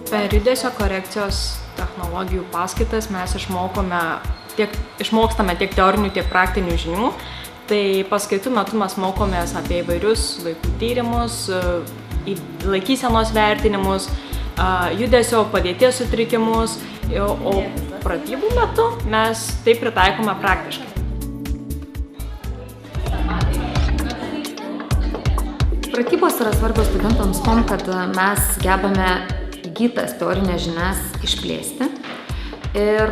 Per judesio korekcijos technologijų paskaitas mes išmokstame tiek teorinių, tiek praktinių žinių. Tai paskaitų metu mes mokomės apie įvairius vaikų tyrimus, laikysenos vertinimus, judesio padėties sutrikimus, o pratybų metu mes tai pritaikome praktiškai. Pratybos yra svarbios studentams tom, kad mes gebame įgytas teorinės žinias išplėsti ir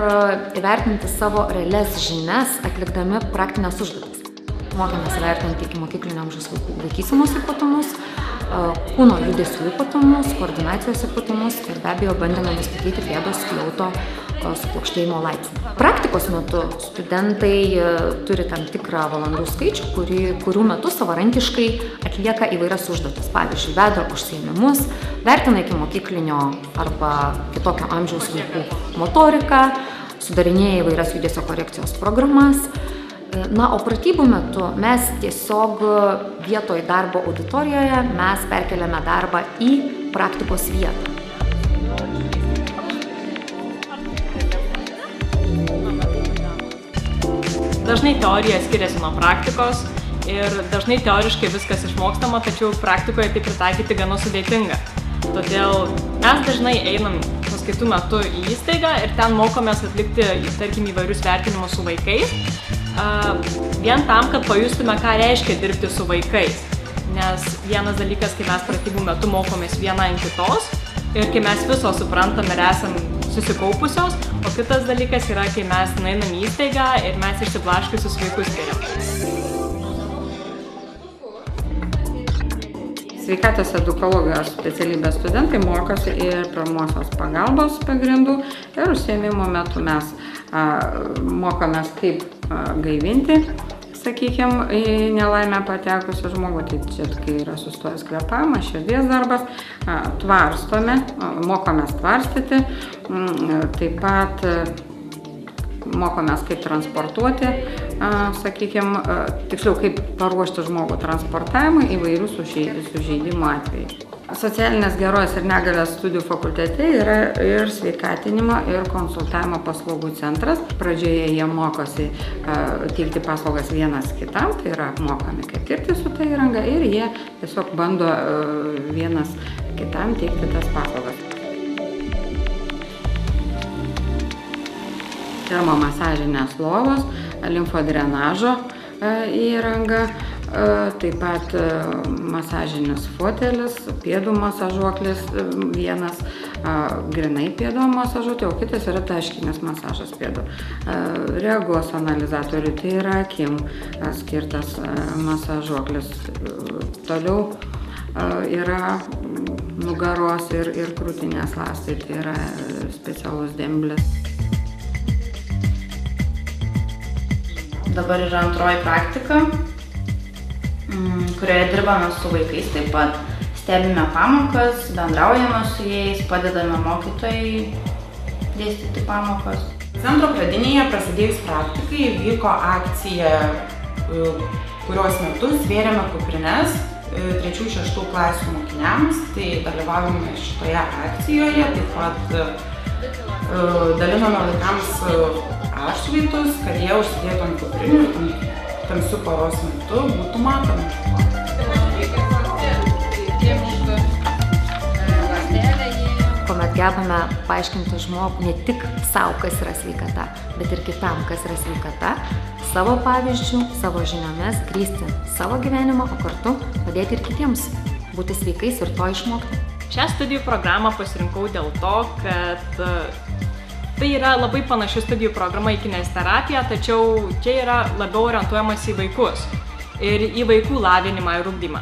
įvertinti savo realias žinias atlikdami praktinės užduotis. Mokėmės vertinti iki mokyklinio amžiaus vaikų laikysenos ypatumus, kūno judesių ypatumus, koordinacijos ypatumus ir be abejo bandėme nustatyti pėdos skliauto suplokštėjimo laipsnį. Praktikos metu studentai turi tam tikrą valandų skaičių, kurių metu savarankiškai atlieka įvairias užduotis. Pavyzdžiui, veda užsiėmimus, vertina iki mokyklinio arba kitokio amžiaus vaikų motoriką, sudarinėja įvairias judesio korekcijos programas. Na, o pratybų metu mes tiesiog vietoj darbo auditorijoje mes perkeliame darbą į praktikos vietą. Dažnai teorija skiriasi nuo praktikos ir dažnai teoriškai viskas išmokstama, tačiau praktikoje tai pritaikyti gana sudėtinga. Todėl mes dažnai einam paskaitų metu į įstaigą ir ten mokomės atlikti, tarkim, įvairius vertinimus su vaikais. Vien tam, kad pajustume, ką reiškia dirbti su vaikais. Nes vienas dalykas, kai mes pratybų metu mokomės viena ant kitos ir kai mes visos suprantam ir esam susikaupusios, o kitas dalykas yra, kai mes nueinam į įstaigą ir mes išsiblaškiusius vaikus skiriam. Sveikatos edukologijos specialybės studentai mokosi ir pirmosios pagalbos pagrindų ir užsiėmimo metu mes mokomės kaip gaivinti, sakykime, į nelaimę patekusių žmogų, tai čia kai yra sustojęs kvėpavimas, širdies darbas, tvarstome, mokomės tvarstyti, taip pat mokomės kaip transportuoti, sakykime, tiksliau kaip paruošti žmogų transportavimui įvairių sužeidimų atvejai. Socialinės gerovės ir negalės studijų fakultete yra ir sveikatinimo ir konsultavimo paslaugų centras. Pradžioje jie mokosi teikti paslaugas vienas kitam, tai yra mokami kaip dirbti su ta įranga ir jie tiesiog bando vienas kitam teikti tas paslaugas. Termomasažinės lovos, limfodrenažo įranga, taip pat masažinis fotelis, pėdų masažuoklis vienas, grinai pėdų masažuoti, o kitas yra taškinis masažas pėdų. Regos analizatorių, tai yra akim skirtas masažuoklis. Toliau yra nugaros ir krūtinės ląstai, tai yra specialus demblis. Dabar yra antroji praktika, kurioje dirbame su vaikais, taip pat stebime pamokas, bendraujame su jais, padedame mokytojai dėstyti pamokas. Centro pradinėje prasidėjus praktikai vyko akcija, kurios metu svėrėme kuprines 3-6 klasių mokiniams, tai dalyvavome šitoje akcijoje, taip pat dalinome vaikams atšvaitus, kad jie užsidėtų ant kuprinių ir tamsiu paros metu būtų matomi. Kuomet gebame paaiškinti žmogų ne tik savo, kas yra sveikata, bet ir kitam, kas yra sveikata, savo pavyzdžių, savo žiniomis grįsti savo gyvenimą, o kartu padėti ir kitiems būti sveikais ir to išmokti. Šią studijų programą pasirinkau dėl to, kad tai yra labai panaši studijų programa į kineziterapiją, tačiau čia yra labiau orientuojamas į vaikus ir į vaikų lavinimą ir ugdymą.